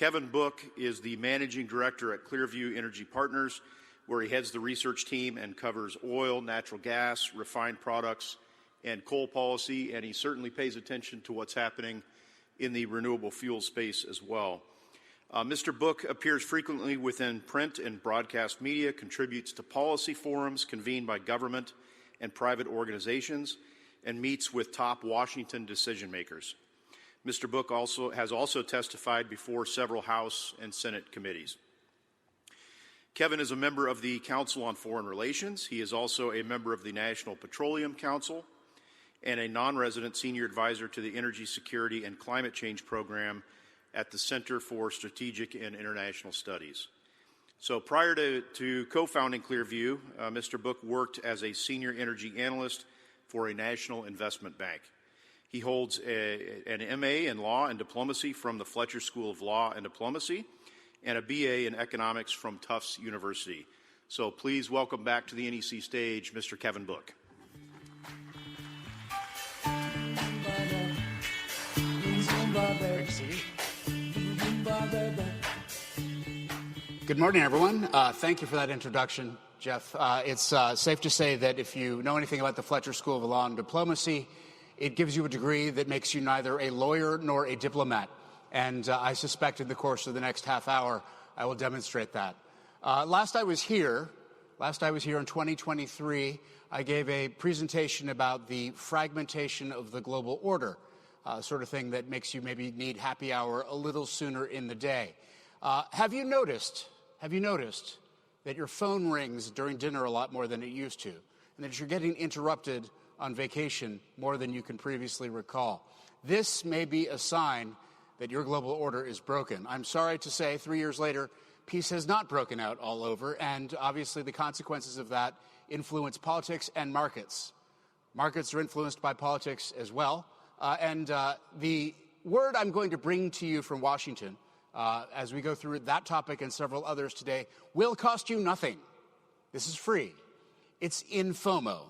Kevin Book is the Managing Director at ClearView Energy Partners, where he heads the research team and covers oil, natural gas, refined products, and coal policy, and he certainly pays attention to what's happening in the renewable fuel space as well. Mr. Book appears frequently within print and broadcast media, contributes to policy forums convened by government and private organizations, and meets with top Washington decision makers. Mr. Book has also testified before several House and Senate committees. Kevin is a member of the Council on Foreign Relations. He is also a member of the National Petroleum Council and a non-resident senior advisor to the Energy Security and Climate Change Program at the Center for Strategic and International Studies. So prior to co-founding ClearView, Mr. Book worked as a senior energy analyst for a national investment bank. He holds an MA in Law and Diplomacy from the Fletcher School of Law and Diplomacy and a BA in Economics from Tufts University. So please welcome back to the NEC stage, Mr. Kevin Book. Good morning, everyone. Thank you for that introduction, Jeff. It's safe to say that if you know anything about the Fletcher School of Law and Diplomacy, it gives you a degree that makes you neither a lawyer nor a diplomat. And I suspect in the course of the next half hour, I will demonstrate that. Last I was here in 2023, I gave a presentation about the fragmentation of the global order, sort of thing that makes you maybe need happy hour a little sooner in the day. Have you noticed that your phone rings during dinner a lot more than it used to, and that you're getting interrupted on vacation more than you can previously recall? This may be a sign that your global order is broken. I'm sorry to say, 3 years later, peace has not broken out all over, and obviously the consequences of that influence politics and markets. Markets are influenced by politics as well, and the word I'm going to bring to you from Washington as we go through that topic and several others today will cost you nothing. This is free. It's InFOMO,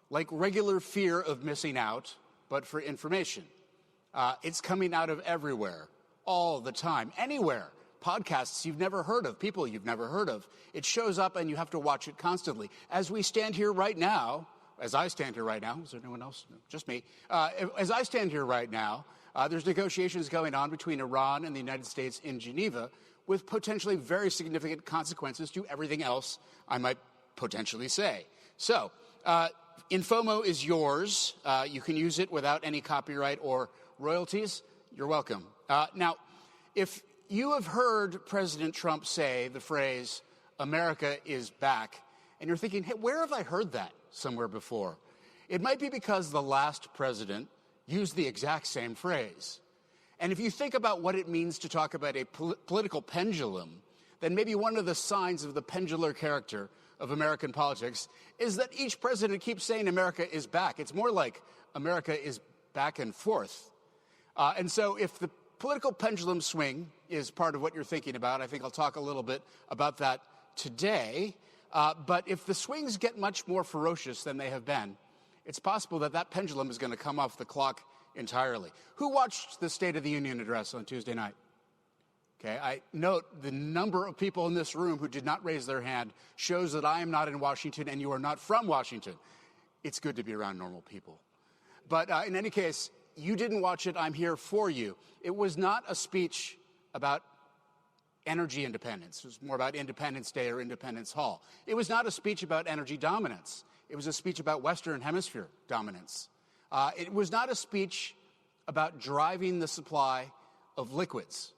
like regular fear of missing out, but for information. It's coming out of everywhere, all the time, anywhere. Podcasts you've never heard of, people you've never heard of. It shows up and you have to watch it constantly. As we stand here right now, as I stand here right now, is there anyone else? No, just me. As I stand here right now, there's negotiations going on between Iran and the United States in Geneva with potentially very significant consequences to everything else I might potentially say. So, InFOMO is yours. You can use it without any copyright or royalties. You're welcome. Now, if you have heard President Trump say the phrase, America is back, and you're thinking, hey, where have I heard that somewhere before? It might be because the last president used the exact same phrase. And if you think about what it means to talk about a political pendulum, then maybe one of the signs of the pendular character of American politics is that each president keeps saying America is back. It's more like America is back and forth. And so if the political pendulum swing is part of what you're thinking about, I think I'll talk a little bit about that today. But if the swings get much more ferocious than they have been, it's possible that that pendulum is going to come off the clock entirely. Who watched the State of the Union address on Tuesday night? Okay, I note the number of people in this room who did not raise their hand shows that I am not in Washington and you are not from Washington. It's good to be around normal people. But in any case, you didn't watch it. I'm here for you. It was not a speech about energy independence. It was more about Independence Day or Independence Hall. It was not a speech about energy dominance. It was a speech about Western Hemisphere dominance. It was not a speech about driving the supply of liquids,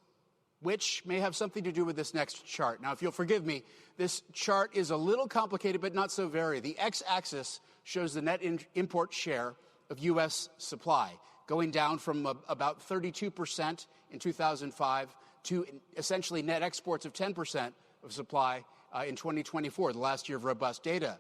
which may have something to do with this next chart. Now, if you'll forgive me, this chart is a little complicated, but not so very. The x-axis shows the net import share of U.S. supply, going down from about 32% in 2005 to essentially net exports of 10% of supply in 2024, the last year of robust data.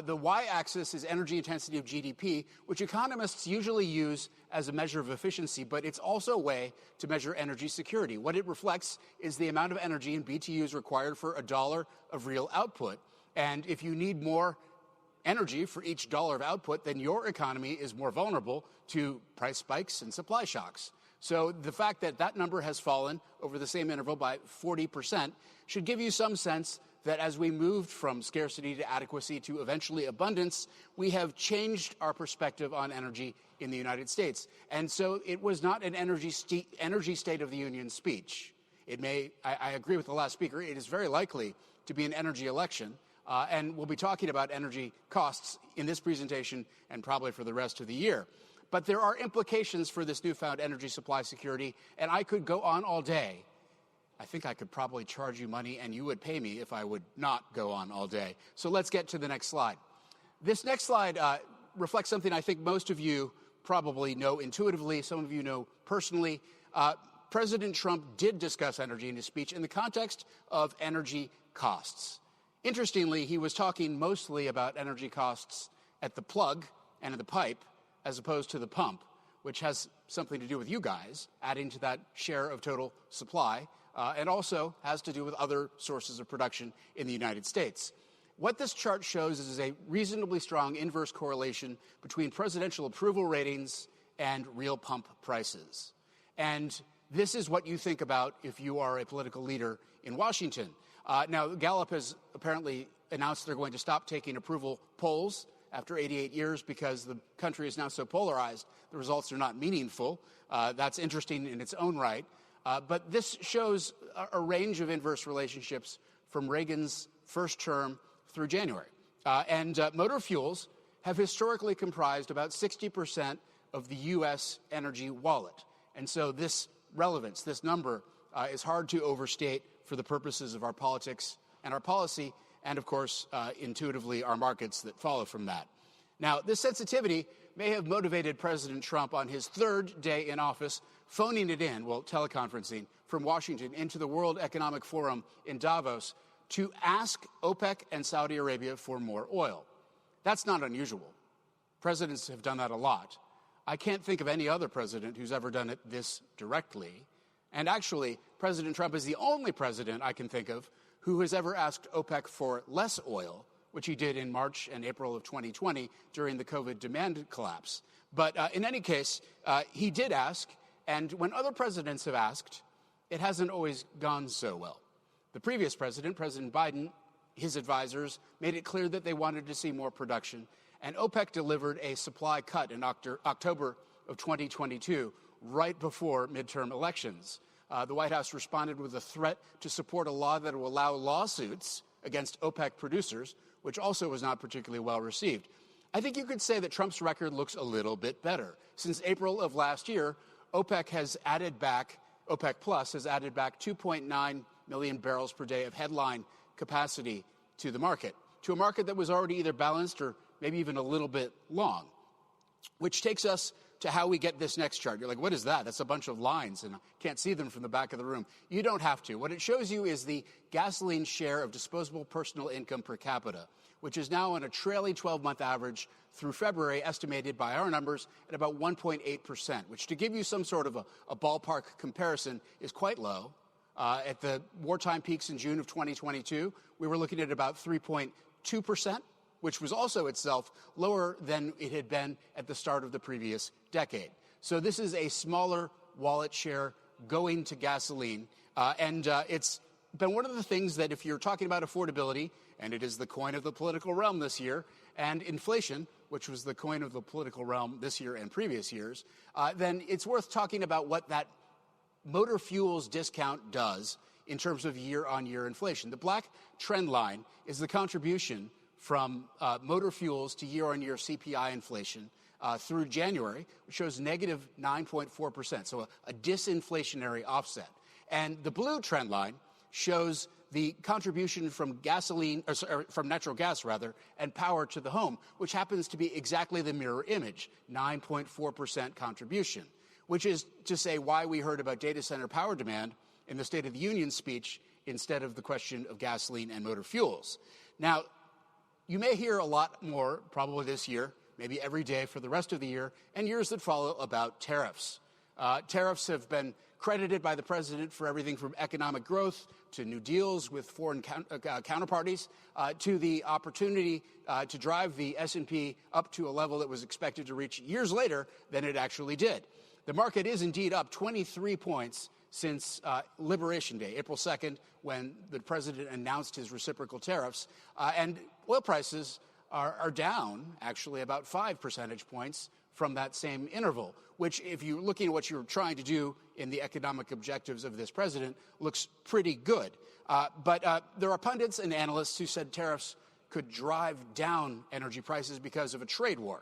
The y-axis is energy intensity of GDP, which economists usually use as a measure of efficiency, but it's also a way to measure energy security. What it reflects is the amount of energy in BTUs required for $1 of real output. And if you need more energy for each dollar of output, then your economy is more vulnerable to price spikes and supply shocks. So the fact that that number has fallen over the same interval by 40% should give you some sense that as we moved from scarcity to adequacy to eventually abundance, we have changed our perspective on energy in the United States. And so it was not an energy State of the Union speech. It may, I agree with the last speaker, it is very likely to be an energy election. And we'll be talking about energy costs in this presentation and probably for the rest of the year. But there are implications for this newfound energy supply security, and I could go on all day. I think I could probably charge you money, and you would pay me if I would not go on all day. So let's get to the next slide. This next slide reflects something I think most of you probably know intuitively, some of you know personally. President Trump did discuss energy in his speech in the context of energy costs. Interestingly, he was talking mostly about energy costs at the plug and at the pipe as opposed to the pump, which has something to do with you guys, adding to that share of total supply, and also has to do with other sources of production in the United States. What this chart shows is a reasonably strong inverse correlation between presidential approval ratings and real pump prices. And this is what you think about if you are a political leader in Washington. Now, Gallup has apparently announced they're going to stop taking approval polls after 88 years because the country is now so polarized, the results are not meaningful. That's interesting in its own right. But this shows a range of inverse relationships from Reagan's first term through January. And motor fuels have historically comprised about 60% of the U.S. energy wallet. And so this relevance, this number, is hard to overstate for the purposes of our politics and our policy, and, of course, intuitively, our markets that follow from that. Now, this sensitivity may have motivated President Trump on his third day in office, phoning it in, well, teleconferencing from Washington into the World Economic Forum in Davos to ask OPEC and Saudi Arabia for more oil. That's not unusual. Presidents have done that a lot. I can't think of any other president who's ever done it this directly. And actually, President Trump is the only president I can think of who has ever asked OPEC for less oil, which he did in March and April of 2020 during the COVID demand collapse. But in any case, he did ask, and when other presidents have asked, it hasn't always gone so well. The previous president, President Biden, his advisors made it clear that they wanted to see more production, and OPEC delivered a supply cut in October of 2022, right before midterm elections. The White House responded with a threat to support a law that will allow lawsuits against OPEC producers, which also was not particularly well received. I think you could say that Trump's record looks a little bit better. Since April of last year, OPEC Plus has added back 2.9 million barrels per day of headline capacity to the market, to a market that was already either balanced or maybe even a little bit long, which takes us to how we get this next chart. You're like, what is that? That's a bunch of lines, and I can't see them from the back of the room. You don't have to. What it shows you is the gasoline share of disposable personal income per capita, which is now on a trailing 12-month average through February, estimated by our numbers at about 1.8%, which, to give you some sort of a ballpark comparison, is quite low. At the wartime peaks in June of 2022, we were looking at about 3.2%, which was also itself lower than it had been at the start of the previous decade. So this is a smaller wallet share going to gasoline. And it's been one of the things that, if you're talking about affordability, and it is the coin of the political realm this year, and inflation, which was the coin of the political realm this year and previous years, then it's worth talking about what that motor fuels discount does in terms of year-on-year inflation. The black trend line is the contribution from motor fuels to year-on-year CPI inflation through January, which shows negative 9.4%, so a disinflationary offset. And the blue trend line shows the contribution from from natural gas, and power to the home, which happens to be exactly the mirror image, 9.4% contribution, which is to say why we heard about data center power demand in the State of the Union speech instead of the question of gasoline and motor fuels. Now, you may hear a lot more, probably this year, maybe every day for the rest of the year, and years that follow, about tariffs. Tariffs have been credited by the president for everything from economic growth to new deals with foreign counterparties to the opportunity to drive the S&P up to a level that was expected to reach years later than it actually did. The market is indeed up 23 points since Liberation Day, April 2nd, when the president announced his reciprocal tariffs. And oil prices are down, actually, about 5 percentage points from that same interval, which, if you're looking at what you're trying to do in the economic objectives of this president, looks pretty good. But there are pundits and analysts who said tariffs could drive down energy prices because of a trade war.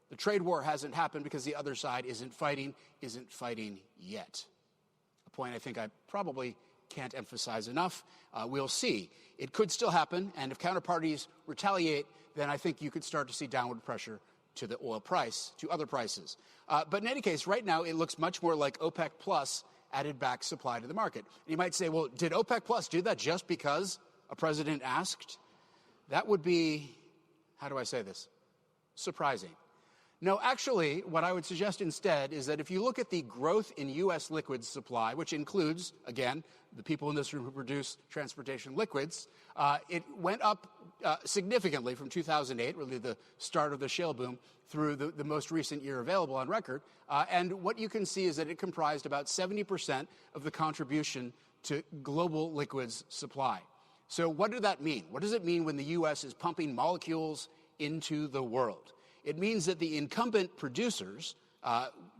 The trade war hasn't happened because the other side isn't fighting yet. A point I think I probably can't emphasize enough. We'll see. It could still happen, and if counterparties retaliate, then I think you could start to see downward pressure to the oil price, to other prices. But in any case, right now, it looks much more like OPEC Plus added back supply to the market. And you might say, well, did OPEC Plus do that just because a president asked? That would be, how do I say this, surprising. No, actually, what I would suggest instead is that if you look at the growth in U.S. liquids supply, which includes, again, the people in this room who produce transportation liquids, it went up significantly from 2008, really the start of the shale boom, through the most recent year available on record. And what you can see is that it comprised about 70% of the contribution to global liquids supply. So what did that mean? What does it mean when the U.S. is pumping molecules into the world? It means that the incumbent producers,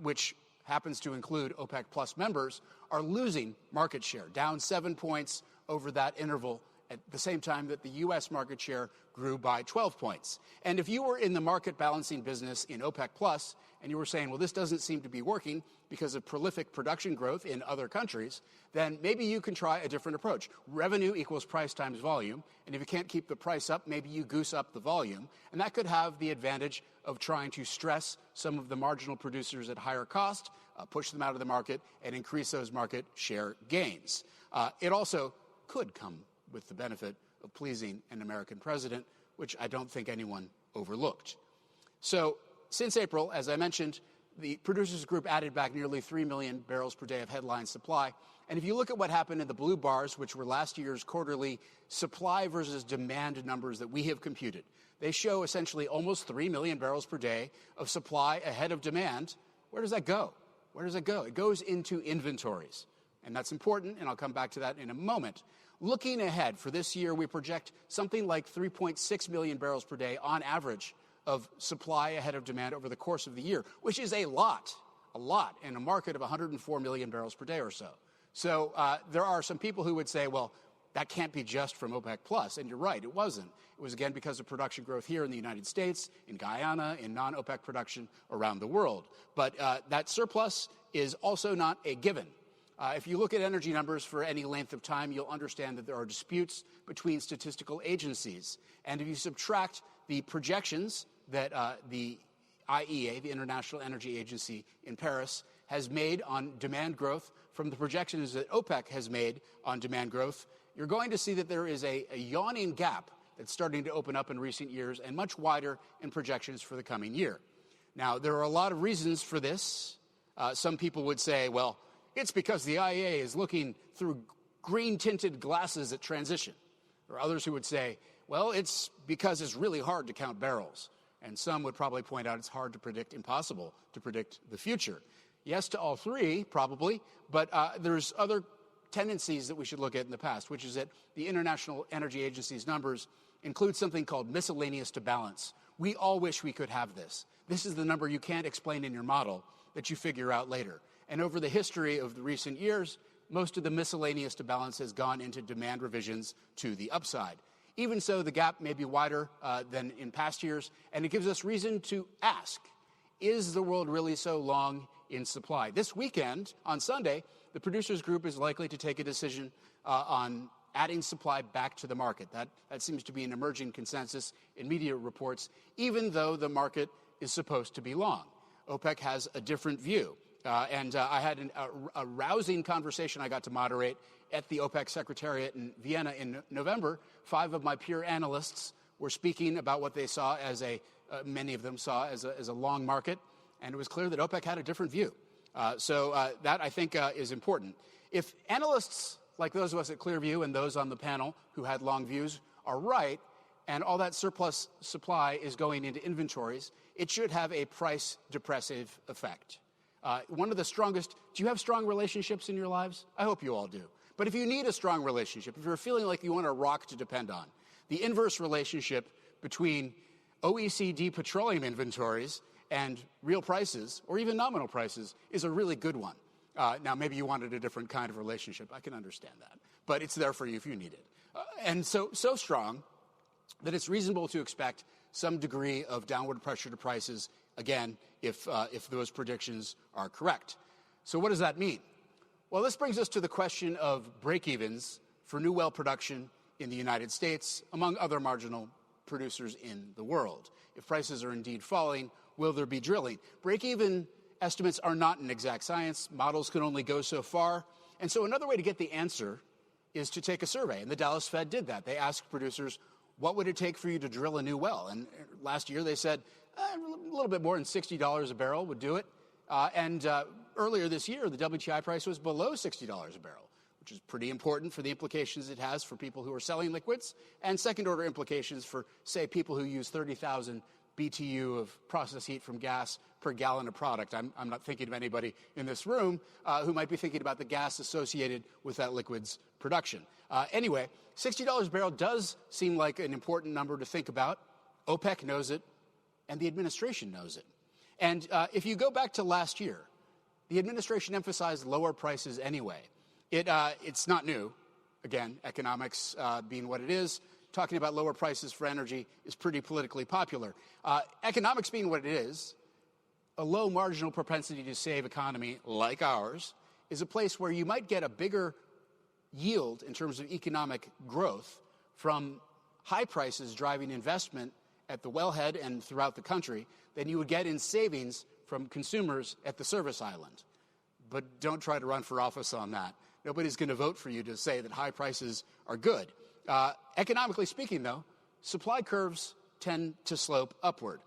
which happens to include OPEC Plus members, are losing market share, down 7 points over that interval, at the same time that the U.S. market share grew by 12 points. And if you were in the market balancing business in OPEC Plus, and you were saying, well, this doesn't seem to be working because of prolific production growth in other countries, then maybe you can try a different approach. Revenue equals price times volume, and if you can't keep the price up, maybe you goose up the volume, and that could have the advantage of trying to stress some of the marginal producers at higher cost, push them out of the market, and increase those market share gains. It also could come with the benefit of pleasing an American president, which I don't think anyone overlooked. So since April, as I mentioned, the producers group added back nearly 3 million barrels per day of headline supply. And if you look at what happened in the blue bars, which were last year's quarterly supply versus demand numbers that we have computed, they show essentially almost 3 million barrels per day of supply ahead of demand. Where does that go? Where does it go? It goes into inventories. And that's important, and I'll come back to that in a moment. Looking ahead for this year, we project something like 3.6 million barrels per day on average of supply ahead of demand over the course of the year, which is a lot in a market of 104 million barrels per day or so. So there are some people who would say, well, that can't be just from OPEC Plus. And you're right, it wasn't. It was, again, because of production growth here in the United States, in Guyana, in non-OPEC production around the world. But that surplus is also not a given. If you look at energy numbers for any length of time, you'll understand that there are disputes between statistical agencies. And if you subtract the projections that the IEA, the International Energy Agency in Paris, has made on demand growth from the projections that OPEC has made on demand growth, you're going to see that there is a yawning gap that's starting to open up in recent years and much wider in projections for the coming year. Now, there are a lot of reasons for this. Some people would say, well, it's because the IEA is looking through green-tinted glasses at transition. There are others who would say, well, it's because it's really hard to count barrels. And some would probably point out it's hard to predict, impossible to predict the future. Yes to all three, probably, but there's other tendencies that we should look at in the past, which is that the International Energy Agency's numbers include something called miscellaneous to balance. We all wish we could have this. This is the number you can't explain in your model that you figure out later. And over the history of the recent years, most of the miscellaneous to balance has gone into demand revisions to the upside. Even so, the gap may be wider than in past years, and it gives us reason to ask, is the world really so long in supply? This weekend, on Sunday, the producers group is likely to take a decision on adding supply back to the market. That seems to be an emerging consensus in media reports, even though the market is supposed to be long. OPEC has a different view. And I had a rousing conversation I got to moderate at the OPEC Secretariat in Vienna in November. 5 of my peer analysts were speaking about what they saw as many of them saw as a long market, and it was clear that OPEC had a different view. So that, I think, is important. If analysts like those of us at ClearView and those on the panel who had long views are right, and all that surplus supply is going into inventories, it should have a price-depressive effect. One of the strongest. Do you have strong relationships in your lives? I hope you all do. But if you need a strong relationship, if you're feeling like you want a rock to depend on, the inverse relationship between OECD petroleum inventories and real prices, or even nominal prices, is a really good one. Now, maybe you wanted a different kind of relationship. I can understand that. But it's there for you if you need it. And so strong that it's reasonable to expect some degree of downward pressure to prices, again, if those predictions are correct. So what does that mean? Well, this brings us to the question of break-evens for new well production in the United States, among other marginal producers in the world. If prices are indeed falling, will there be drilling? Break-even estimates are not an exact science. Models can only go so far. And so another way to get the answer is to take a survey. And the Dallas Fed did that. They asked producers, what would it take for you to drill a new well? And last year they said a little bit more than $60 a barrel would do it. Earlier this year, the WTI price was below $60 a barrel, which is pretty important for the implications it has for people who are selling liquids, and second-order implications for, say, people who use 30,000 BTU of process heat from gas per gallon of product. I'm not thinking of anybody in this room who might be thinking about the gas associated with that liquid's production. Anyway, $60 a barrel does seem like an important number to think about. OPEC knows it, and the administration knows it. And if you go back to last year, the administration emphasized lower prices anyway. It's not new. Again, economics being what it is, talking about lower prices for energy is pretty politically popular. Economics being what it is, a low marginal propensity to save economy like ours is a place where you might get a bigger yield in terms of economic growth from high prices driving investment at the wellhead and throughout the country than you would get in savings from consumers at the service island. But don't try to run for office on that. Nobody's going to vote for you to say that high prices are good. Economically speaking, though, supply curves tend to slope upward.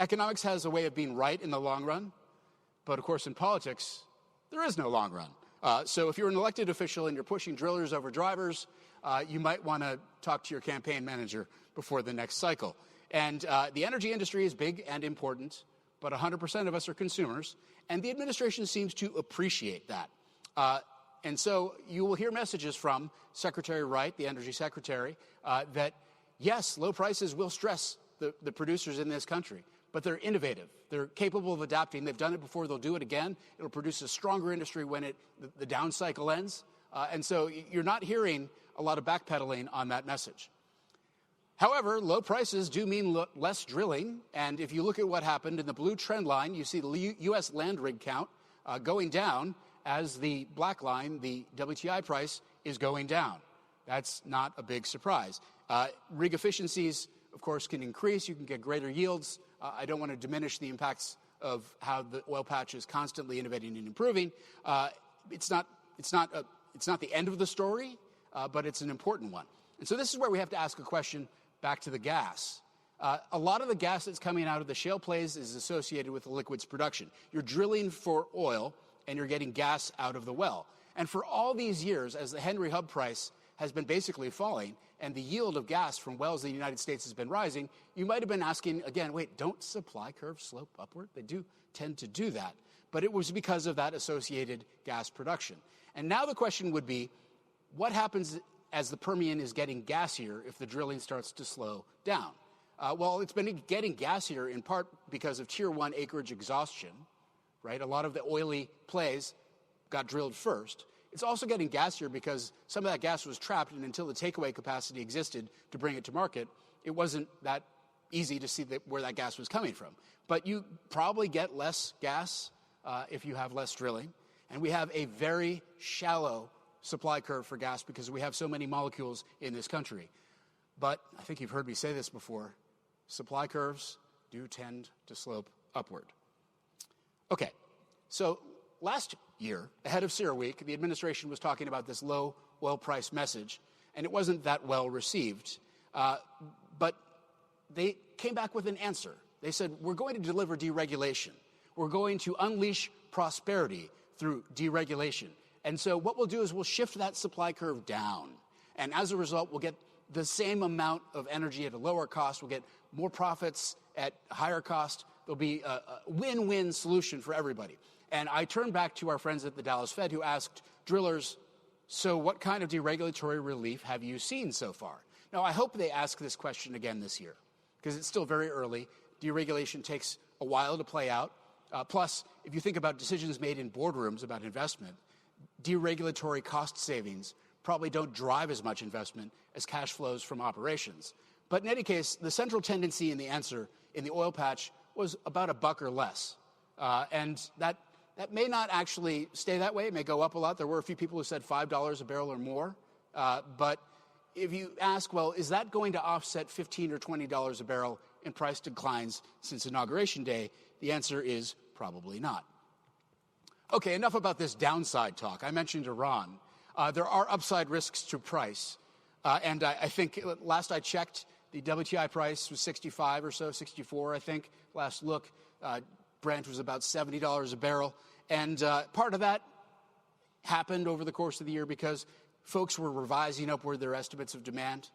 Economics has a way of being right in the long run, but of course in politics, there is no long run. So if you're an elected official and you're pushing drillers over drivers, you might want to talk to your campaign manager before the next cycle. And the energy industry is big and important, but 100% of us are consumers, and the administration seems to appreciate that. And so you will hear messages from Secretary Wright, the Energy Secretary, that, yes, low prices will stress the producers in this country, but they're innovative. They're capable of adapting. They've done it before. They'll do it again. It'll produce a stronger industry when the down cycle ends. And so you're not hearing a lot of backpedaling on that message. However, low prices do mean less drilling. And if you look at what happened in the blue trend line, you see the U.S. land rig count going down as the black line, the WTI price, is going down. That's not a big surprise. Rig efficiencies, of course, can increase. You can get greater yields. I don't want to diminish the impacts of how the oil patch is constantly innovating and improving. It's not the end of the story, but it's an important one. And so this is where we have to ask a question back to the gas. A lot of the gas that's coming out of the shale plays is associated with the liquids production. You're drilling for oil, and you're getting gas out of the well. And for all these years, as the Henry Hub price has been basically falling, and the yield of gas from wells in the United States has been rising, you might have been asking, again, wait, don't supply curves slope upward? They do tend to do that. But it was because of that associated gas production. And now the question would be, what happens as the Permian is getting gassier if the drilling starts to slow down? Well, it's been getting gassier in part because of Tier 1 acreage exhaustion, right? A lot of the oily plays got drilled first. It's also getting gassier because some of that gas was trapped, and until the takeaway capacity existed to bring it to market, it wasn't that easy to see where that gas was coming from. But you probably get less gas if you have less drilling. And we have a very shallow supply curve for gas because we have so many molecules in this country. But I think you've heard me say this before, supply curves do tend to slope upward. Okay, so last year, ahead of CERAWeek, the administration was talking about this low oil price message, and it wasn't that well received. But they came back with an answer. They said, we're going to deliver deregulation. We're going to unleash prosperity through deregulation. And so what we'll do is we'll shift that supply curve down. And as a result, we'll get the same amount of energy at a lower cost. We'll get more profits at higher cost. There'll be a win-win solution for everybody. And I turn back to our friends at the Dallas Fed who asked drillers, so what kind of deregulatory relief have you seen so far? Now, I hope they ask this question again this year, because it's still very early. Deregulation takes a while to play out. Plus, if you think about decisions made in boardrooms about investment, deregulatory cost savings probably don't drive as much investment as cash flows from operations. But in any case, the central tendency in the answer in the oil patch was about $1 or less. And that may not actually stay that way. It may go up a lot. There were a few people who said $5 a barrel or more. But if you ask, well, is that going to offset $15 or $20 a barrel in price declines since Inauguration Day? The answer is probably not. Okay, enough about this downside talk. I mentioned Iran. There are upside risks to price. And I think last I checked, the WTI price was 65 or so, 64, I think. Last look, Brent was about $70 a barrel. And part of that happened over the course of the year because folks were revising upward their estimates of demand.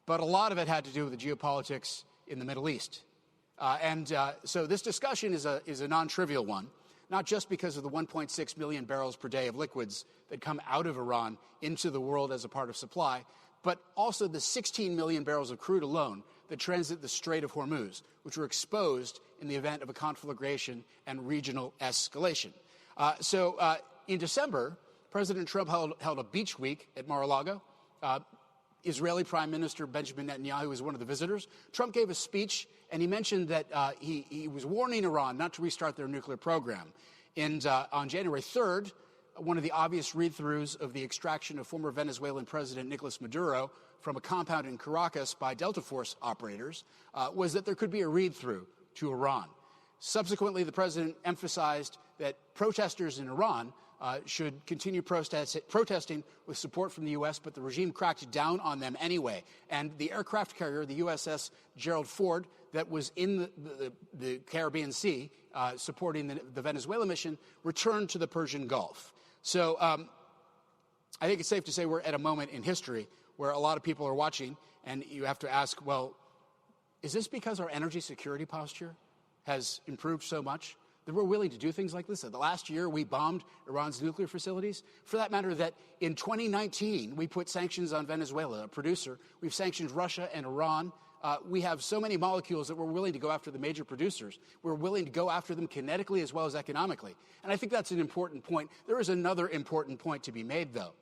But a lot of it had to do with the geopolitics in the Middle East. So this discussion is a non-trivial one, not just because of the 1.6 million barrels per day of liquids that come out of Iran into the world as a part of supply, but also the 16 million barrels of crude alone that transit the Strait of Hormuz, which were exposed in the event of a conflagration and regional escalation. In December, President Trump held a beach week at Mar-a-Lago. Israeli Prime Minister Benjamin Netanyahu was one of the visitors. Trump gave a speech, and he mentioned that he was warning Iran not to restart their nuclear program. And on January 3rd, one of the obvious read-throughs of the extraction of former Venezuelan President Nicolas Maduro from a compound in Caracas by Delta Force operators was that there could be a read-through to Iran. Subsequently, the president emphasized that protesters in Iran should continue protesting with support from the U.S., but the regime cracked down on them anyway. And the aircraft carrier, the USS Gerald Ford, that was in the Caribbean Sea supporting the Venezuela mission, returned to the Persian Gulf. So I think it's safe to say we're at a moment in history where a lot of people are watching, and you have to ask, well, is this because our energy security posture has improved so much that we're willing to do things like this? The last year, we bombed Iran's nuclear facilities. For that matter, that in 2019, we put sanctions on Venezuela, a producer. We've sanctioned Russia and Iran. We have so many molecules that we're willing to go after the major producers. We're willing to go after them kinetically as well as economically. And I think that's an important point. There is another important point to be made, though.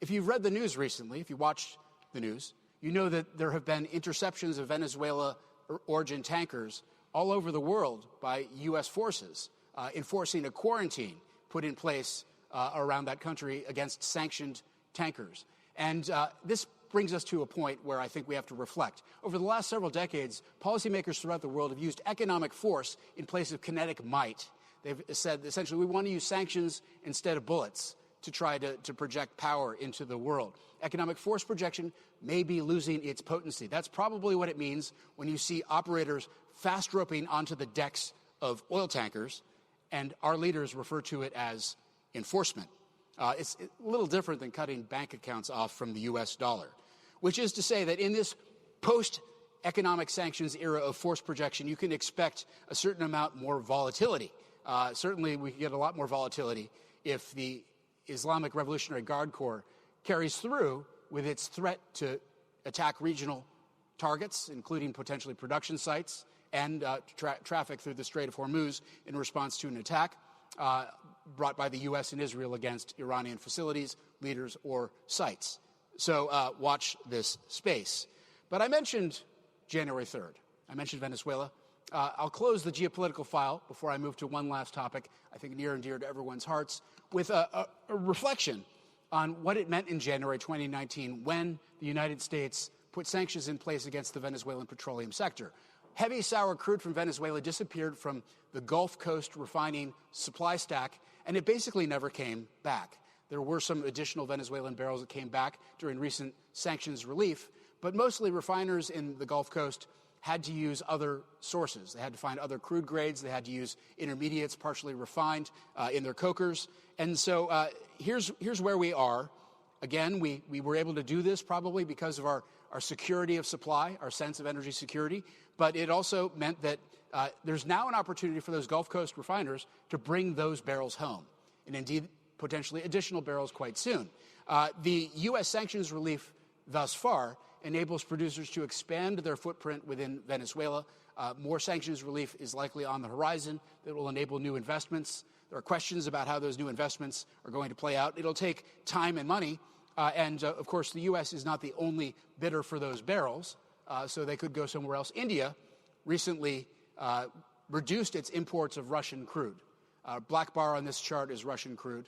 If you've read the news recently, if you watched the news, you know that there have been interceptions of Venezuela-origin tankers all over the world by U.S. forces, enforcing a quarantine put in place around that country against sanctioned tankers. And this brings us to a point where I think we have to reflect. Over the last several decades, policymakers throughout the world have used economic force in place of kinetic might. They've said, essentially, we want to use sanctions instead of bullets to try to project power into the world. Economic force projection may be losing its potency. That's probably what it means when you see operators fast roping onto the decks of oil tankers, and our leaders refer to it as enforcement. It's a little different than cutting bank accounts off from the U.S. dollar, which is to say that in this post-economic sanctions era of force projection, you can expect a certain amount more volatility. Certainly, we can get a lot more volatility if the Islamic Revolutionary Guard Corps carries through with its threat to attack regional targets, including potentially production sites, and traffic through the Strait of Hormuz in response to an attack brought by the U.S. and Israel against Iranian facilities, leaders, or sites. So watch this space. But I mentioned January 3rd. I mentioned Venezuela. I'll close the geopolitical file before I move to one last topic, I think near and dear to everyone's hearts, with a reflection on what it meant in January 2019 when the United States put sanctions in place against the Venezuelan petroleum sector. Heavy sour crude from Venezuela disappeared from the Gulf Coast refining supply stack, and it basically never came back. There were some additional Venezuelan barrels that came back during recent sanctions relief, but mostly refiners in the Gulf Coast had to use other sources. They had to find other crude grades. They had to use intermediates, partially refined, in their cokers. And so here's where we are Again, we were able to do this probably because of our security of supply, our sense of energy security, but it also meant that there's now an opportunity for those Gulf Coast refiners to bring those barrels home, and indeed potentially additional barrels quite soon. The U.S. sanctions relief thus far enables producers to expand their footprint within Venezuela. More sanctions relief is likely on the horizon that will enable new investments. There are questions about how those new investments are going to play out. It'll take time and money, and of course the U.S. is not the only bidder for those barrels, so they could go somewhere else. India recently reduced its imports of Russian crude. Black bar on this chart is Russian crude.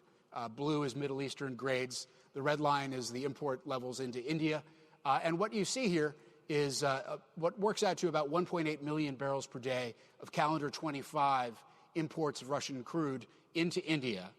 Blue is Middle Eastern grades. The red line is the import levels into India. And what you see here is what works out to about 1.8 million barrels per day of calendar 25 imports of Russian crude into India.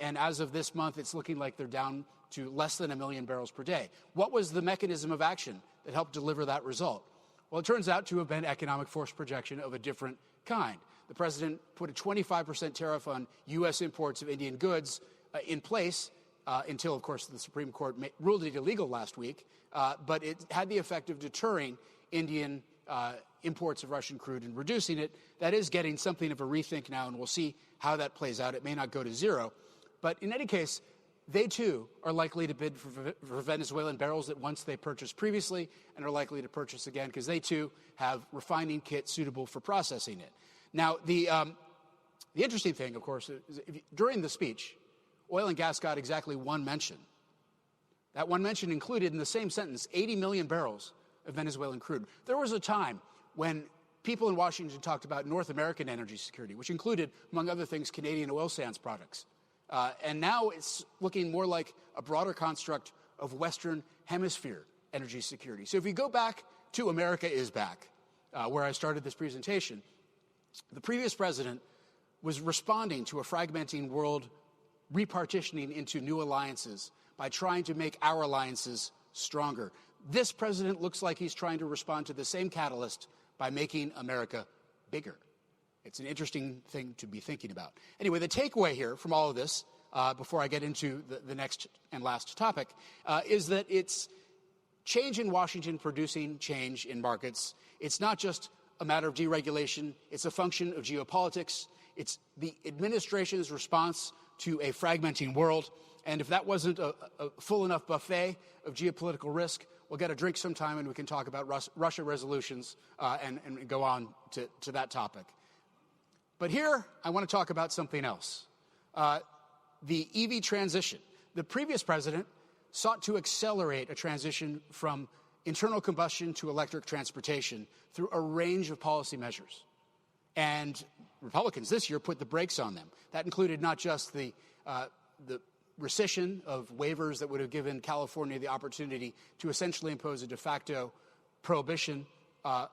And as of this month, it's looking like they're down to less than 1 million barrels per day. What was the mechanism of action that helped deliver that result? Well, it turns out to have been economic force projection of a different kind. The president put a 25% tariff on U.S. imports of Indian goods in place until, of course, the Supreme Court ruled it illegal last week. But it had the effect of deterring Indian imports of Russian crude and reducing it. That is getting something of a rethink now, and we'll see how that plays out. It may not go to zero. But in any case, they, too, are likely to bid for Venezuelan barrels that once they purchased previously and are likely to purchase again because they, too, have refining kits suitable for processing it. Now, the interesting thing, of course, is during the speech, oil and gas got exactly one mention. That one mention included in the same sentence 80 million barrels of Venezuelan crude. There was a time when people in Washington talked about North American energy security, which included, among other things, Canadian oil sands products. And now it's looking more like a broader construct of Western Hemisphere energy security. So if you go back to America is Back, where I started this presentation, the previous president was responding to a fragmenting world repartitioning into new alliances by trying to make our alliances stronger. This president looks like he's trying to respond to the same catalyst by making America bigger. It's an interesting thing to be thinking about. Anyway, the takeaway here from all of this, before I get into the next and last topic, is that it's change in Washington producing change in markets. It's not just a matter of deregulation. It's a function of geopolitics. It's the administration's response to a fragmenting world. And if that wasn't a full enough buffet of geopolitical risk, we'll get a drink sometime and we can talk about Russia resolutions and go on to that topic. But here, I want to talk about something else, the EV transition. The previous president sought to accelerate a transition from internal combustion to electric transportation through a range of policy measures. And Republicans this year put the brakes on them. That included not just the rescission of waivers that would have given California the opportunity to essentially impose a de facto prohibition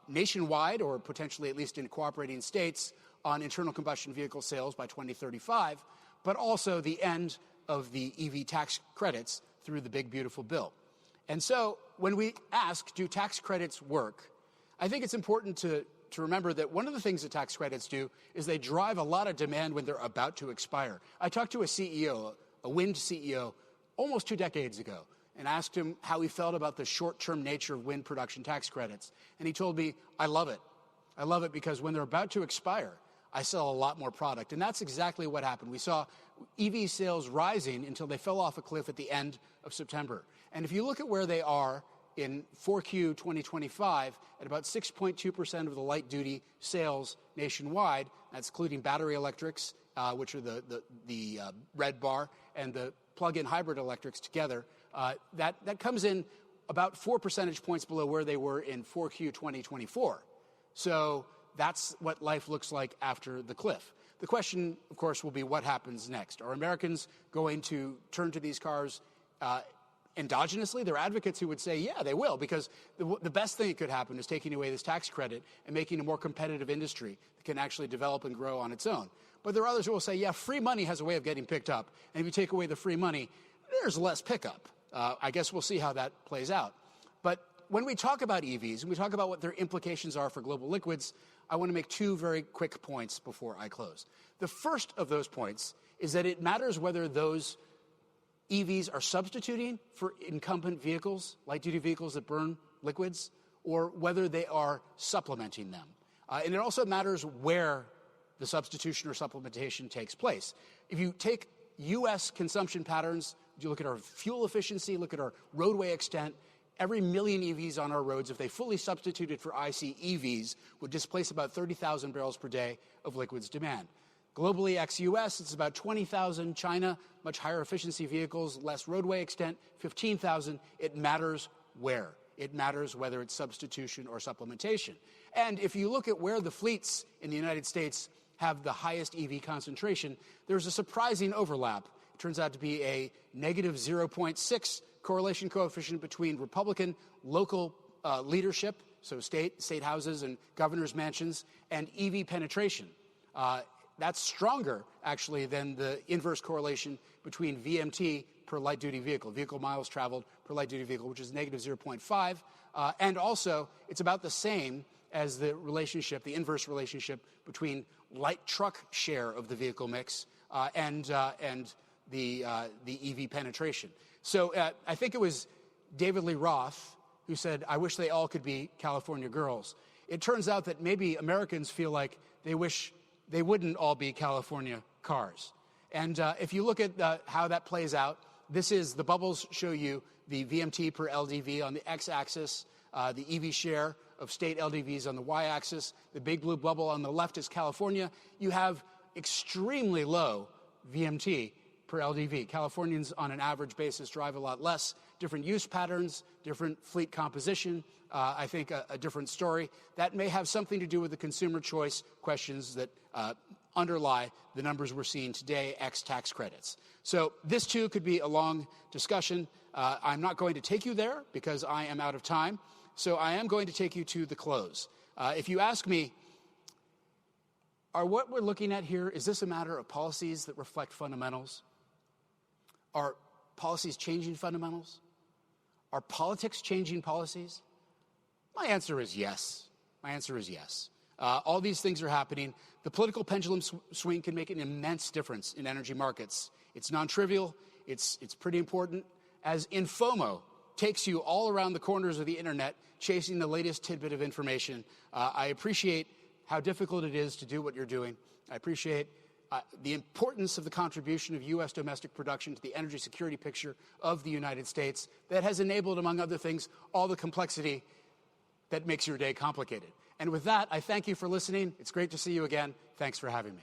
nationwide, or potentially at least in cooperating states, on internal combustion vehicle sales by 2035, but also the end of the EV tax credits through the big, beautiful bill. And so when we ask, do tax credits work, I think it's important to remember that one of the things that tax credits do is they drive a lot of demand when they're about to expire. I talked to a CEO, a wind CEO, almost 2 decades ago, and asked him how he felt about the short-term nature of wind production tax credits. And he told me, I love it. I love it because when they're about to expire, I sell a lot more product. And that's exactly what happened. We saw EV sales rising until they fell off a cliff at the end of September. And if you look at where they are in 4Q 2025, at about 6.2% of the light-duty sales nationwide, that's including battery electrics, which are the red bar, and the plug-in hybrid electrics together, that comes in about 4 percentage points below where they were in 4Q 2024. So that's what life looks like after the cliff. The question, of course, will be what happens next. Are Americans going to turn to these cars endogenously? There are advocates who would say, yeah, they will, because the best thing that could happen is taking away this tax credit and making a more competitive industry that can actually develop and grow on its own. But there are others who will say, yeah, free money has a way of getting picked up. And if you take away the free money, there's less pickup. I guess we'll see how that plays out. But when we talk about EVs and we talk about what their implications are for global liquids, I want to make 2 very quick points before I close. The first of those points is that it matters whether those EVs are substituting for incumbent vehicles, light-duty vehicles that burn liquids, or whether they are supplementing them. And it also matters where the substitution or supplementation takes place. If you take U.S. consumption patterns, you look at our fuel efficiency, look at our roadway extent, every million EVs on our roads, if they fully substituted for IC EVs, would displace about 30,000 barrels per day of liquids demand. Globally, ex-U.S., it's about 20,000. China, much higher efficiency vehicles, less roadway extent, 15,000. It matters where. It matters whether it's substitution or supplementation. And if you look at where the fleets in the United States have the highest EV concentration, there's a surprising overlap. It turns out to be a negative 0.6 correlation coefficient between Republican local leadership, so state houses and governors' mansions, and EV penetration. That's stronger, actually, than the inverse correlation between VMT per light-duty vehicle miles traveled per light-duty vehicle, which is negative 0.5. And also, it's about the same as the relationship, the inverse relationship between light truck share of the vehicle mix and the EV penetration. So I think it was David Lee Roth who said, "I wish they all could be California girls." It turns out that maybe Americans feel like they wish they wouldn't all be California cars. And if you look at how that plays out, the bubbles show you the VMT per LDV on the x-axis, the EV share of state LDVs on the y-axis. The big blue bubble on the left is California. You have extremely low VMT per LDV. Californians, on an average basis, drive a lot less. Different use patterns, different fleet composition, I think a different story. That may have something to do with the consumer choice questions that underlie the numbers we're seeing today, ex tax credits. So this, too, could be a long discussion. I'm not going to take you there because I am out of time. So I am going to take you to the close. If you ask me, what we're looking at here, is this a matter of policies that reflect fundamentals? Are policies changing fundamentals? Are politics changing policies? My answer is yes. My answer is yes. All these things are happening. The political pendulum swing can make an immense difference in energy markets. It's non-trivial. It's pretty important. As InfoMo takes you all around the corners of the internet, chasing the latest tidbit of information, I appreciate how difficult it is to do what you're doing. I appreciate the importance of the contribution of U.S. domestic production to the energy security picture of the United States that has enabled, among other things, all the complexity that makes your day complicated. And with that, I thank you for listening. It's great to see you again. Thanks for having me.